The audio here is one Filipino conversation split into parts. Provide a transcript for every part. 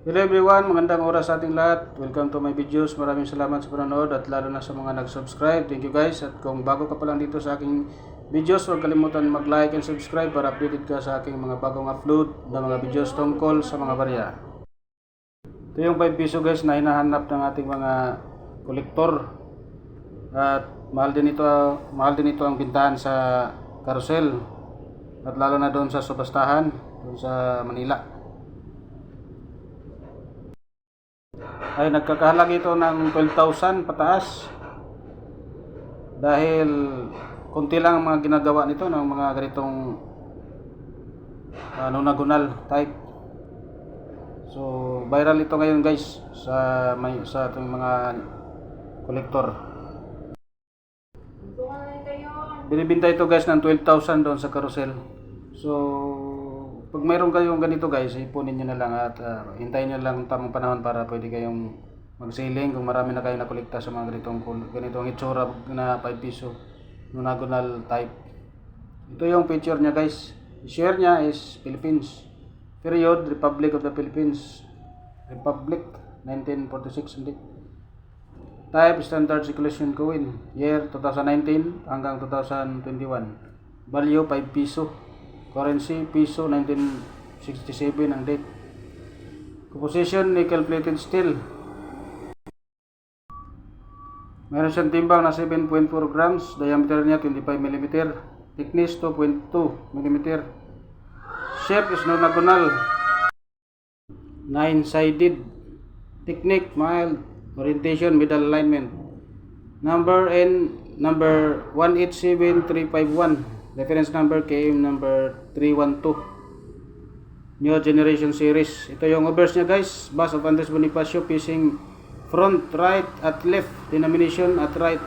Hello everyone, magandang oras sa ating lahat. Welcome to my videos. Maraming salamat sa panonood at lalo na sa mga nag-subscribe. Thank you guys. At kung bago ka pa lang dito sa aking videos, huwag kalimutan mag-like and subscribe para updated ka sa aking mga bagong upload na mga videos tungkol sa mga barya. Ito yung 5 piso guys na hinahanap ng ating mga kolektor. At mahal din ito ang bintahan sa carousel. At lalo na doon sa subastahan, doon sa Manila. Ay nagkakahalagi ito ng 12,000 pataas dahil konti lang ang mga ginagawa nito ng mga ganitong nonagonal type. So viral ito ngayon guys sa ating mga kolektor. Binibenta ito guys ng 12,000 doon sa carousel. So pag mayroon kayong ganito guys, ipunin nyo na lang at hintayin nyo lang tamang panahon para pwede kayong mag-sailing kung marami na kayo nakolekta sa mga ganitong itsura na 5 piso nonagonal type. Ito yung picture niya guys. Share niya is Philippines. Period, Republic of the Philippines. Republic, 1946 hindi. Type, Standard Circulation Coin. Year, 2019 hanggang 2021. Value, 5 piso. Currency, piso, 1967 ang date. Composition, nickel plated steel. Meron siyang timbang na 7.4 grams. Diameter niya 25 mm. Thickness 2.2 mm. Shape is nonagonal. 9-sided. Technique, mild. Orientation, middle alignment. Number N, number 187351. Reference number KM number 312. New Generation Series. Ito yung obverse niya guys. Bust of Andres Bonifacio facing front, right at left. Denomination at right.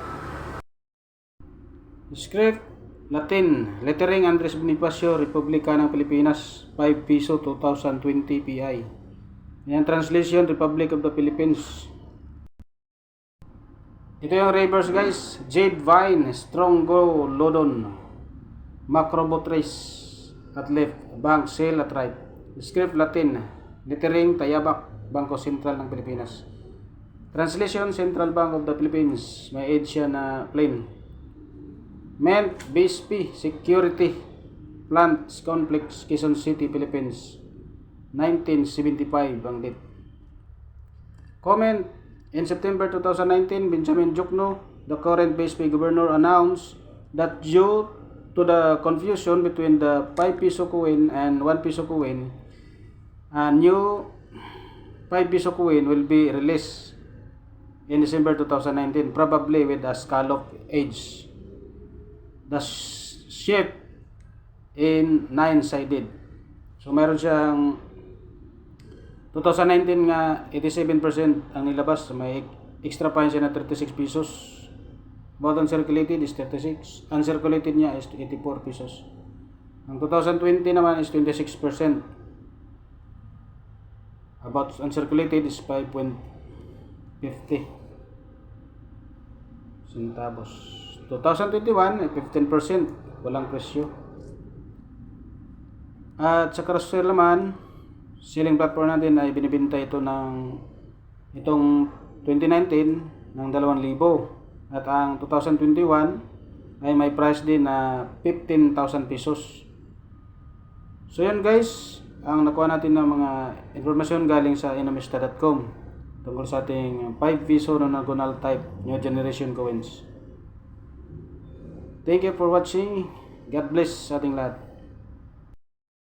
Script Latin. Lettering Andres Bonifacio, Republika ng Pilipinas. 5 piso 2020 PI. Yan translation, Republic of the Philippines. Ito yung reverse guys. Jade Vine, Strongo Lodon. Macrobotres at left, bank sale at right. Script Latin, lettering Tayabak, Bangko Sentral ng Pilipinas. Translation, Central Bank of the Philippines. May edge siya na plain. Mint, BSP, Security, Plants, Complex, Quezon City, Philippines. 1975 ang date. Comment, in September 2019, Benjamin Jokno, the current BSP governor, announced that due to the confusion between the 5 piso coin and 1 piso coin, a new 5 piso coin will be released in December 2019, probably with a scallop edge. The shape in 9-sided. So meron siyang 2019 nga 87% ang nilabas, may extra pa siya na 36 pesos. About uncirculated is 36. Uncirculated niya is 84 pesos. Ang 2020 naman is 26%. About uncirculated is 5.50 centavos. 2021 ay 15%. Walang presyo. At sa carousel naman, selling platform natin ay binibenta ito ng itong 2019 ng 2,000. At ang 2021 ay may price din na 15,000 pesos. So yan guys, ang nakuha natin ng mga informasyon galing sa enomista.com tungkol sa ating 5 piso nonagonal type New Generation Coins. Thank you for watching. God bless sa ating lahat.